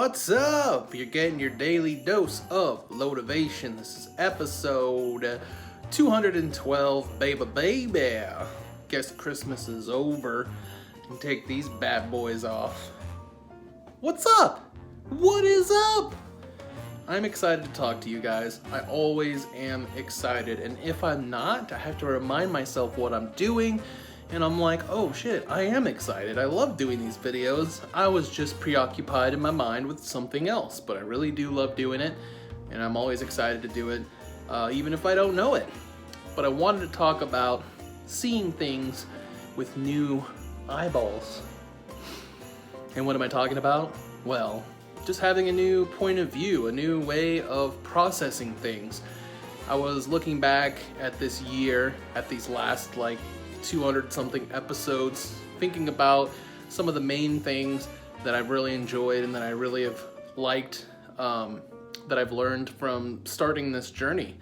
What's up? You're getting your daily dose of LoweTivation. This is episode 212, baby. Guess Christmas is over and take these bad boys off. What's up? What is up? I'm excited to talk to you guys. I always am excited, and if I'm not, I have to remind myself what I'm doing. And I'm like, oh shit, I am excited. I love doing these videos. I was just preoccupied in my mind with something else, but I really do love doing it, and I'm always excited to do it, even if I don't know it. But I wanted to talk about seeing things with new eyeballs. And what am I talking about? Well, just having a new point of view, a new way of processing things. I was looking back at this year, at these last 200 something episodes, thinking about some of the main things that I've really enjoyed and that I really have liked, that I've learned from starting this journey.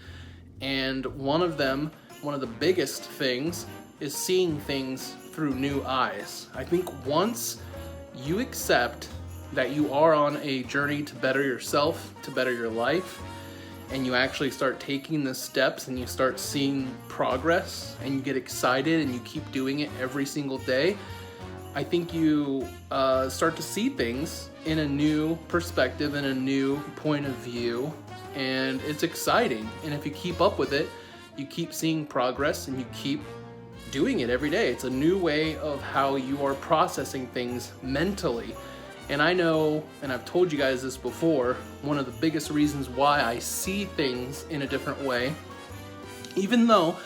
And one of the biggest things is seeing things through new eyes. I think once you accept that you are on a journey to better yourself, to better your life, and you actually start taking the steps and you start seeing progress and you get excited and you keep doing it every single day, I think you start to see things in a new perspective, in a new point of view, and it's exciting. And if you keep up with it, you keep seeing progress and you keep doing it every day. It's a new way of how you are processing things mentally. And I know, and I've told you guys this before, one of the biggest reasons why I see things in a different way, even though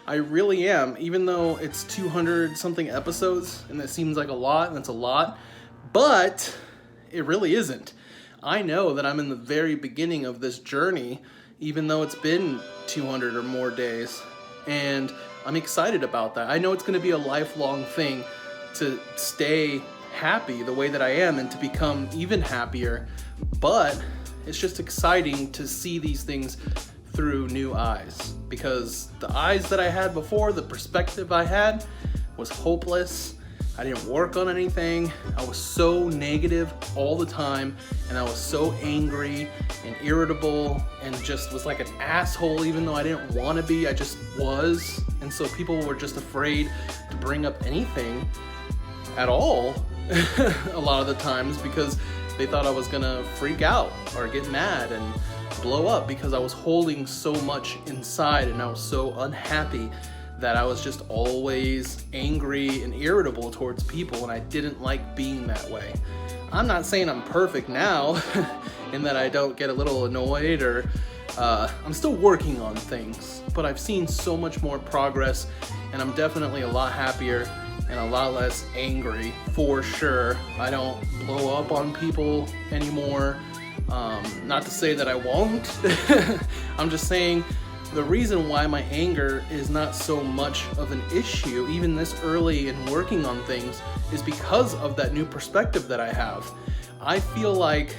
I really am, even though it's 200 something episodes and it seems like a lot, and it's a lot, but it really isn't. I know that I'm in the very beginning of this journey, even though it's been 200 or more days, and I'm excited about that. I know it's going to be a lifelong thing to stay happy the way that I am and to become even happier, but it's just exciting to see these things through new eyes, because the eyes that I had before, the perspective I had, was hopeless. I didn't work on anything. I was so negative all the time, and I was so angry and irritable and just was like an asshole, even though I didn't want to be. I just was. And so people were just afraid to bring up anything at all a lot of the times, because they thought I was gonna freak out or get mad and blow up, because I was holding so much inside and I was so unhappy that I was just always angry and irritable towards people, and I didn't like being that way. I'm not saying I'm perfect now in that I don't get a little annoyed, or I'm still working on things, but I've seen so much more progress, and I'm definitely a lot happier and a lot less angry, for sure. I don't blow up on people anymore. Not to say that I won't. I'm just saying the reason why my anger is not so much of an issue, even this early in working on things, is because of that new perspective that I have. I feel like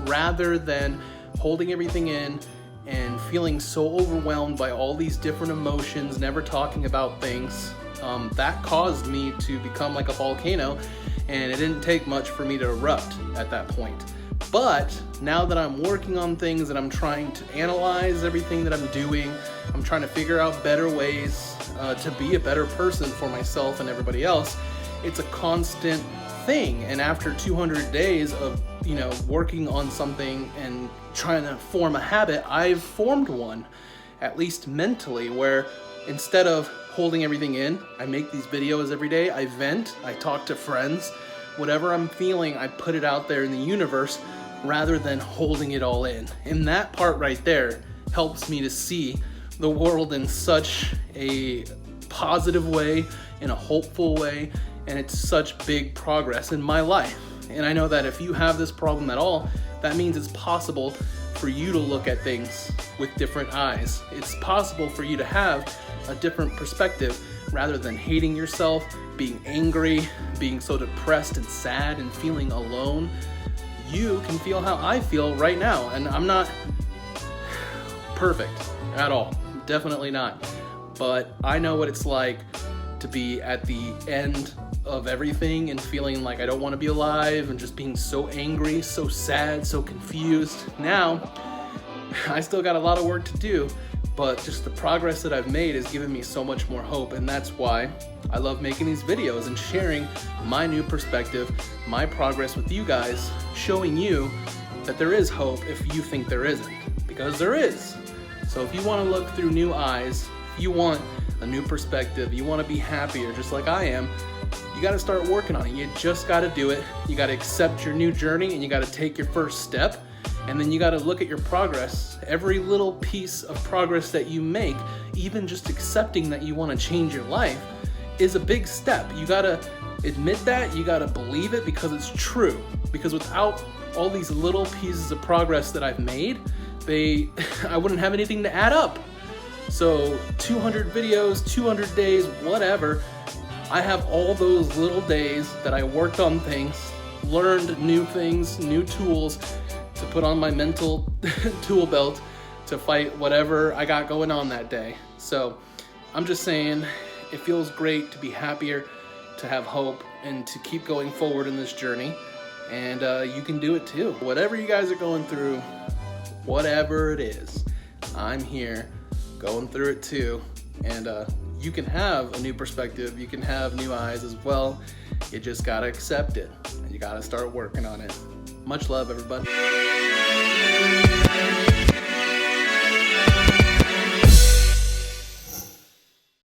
rather than holding everything in and feeling so overwhelmed by all these different emotions, never talking about things, that caused me to become like a volcano, and it didn't take much for me to erupt at that point. But now that I'm working on things and I'm trying to analyze everything that I'm doing, I'm trying to figure out better ways to be a better person for myself and everybody else. It's a constant thing, and after 200 days of working on something and trying to form a habit, I've formed one, at least mentally, where instead of holding everything in, I make these videos every day, I vent, I talk to friends, whatever I'm feeling, I put it out there in the universe rather than holding it all in. And that part right there helps me to see the world in such a positive way, in a hopeful way, and it's such big progress in my life. And I know that if you have this problem at all, that means it's possible for you to look at things with different eyes. It's possible for you to have a different perspective rather than hating yourself, being angry, being so depressed and sad and feeling alone. You can feel how I feel right now, and I'm not perfect at all, definitely not. But I know what it's like to be at the end of everything and feeling like I don't want to be alive and just being so angry, so sad, so confused. Now, I still got a lot of work to do, but just the progress that I've made has given me so much more hope, and that's why I love making these videos and sharing my new perspective, my progress with you guys, showing you that there is hope if you think there isn't, because there is. So if you want to look through new eyes, if you want a new perspective, you want to be happier just like I am, you got to start working on it. You just got to do it. You got to accept your new journey, and you got to take your first step, and then you got to look at your progress. Every little piece of progress that you make, even just accepting that you want to change your life, is a big step. You got to admit that, you got to believe it, because it's true. Because without all these little pieces of progress that I've made, I wouldn't have anything to add up. So 200 videos, 200 days, whatever, I have all those little days that I worked on things, learned new things, new tools to put on my mental tool belt to fight whatever I got going on that day. So I'm just saying, it feels great to be happier, to have hope, and to keep going forward in this journey. And you can do it too. Whatever you guys are going through, whatever it is, I'm here going through it too. And you can have a new perspective, you can have new eyes as well. You just gotta accept it, and you gotta start working on it. Much love, everybody.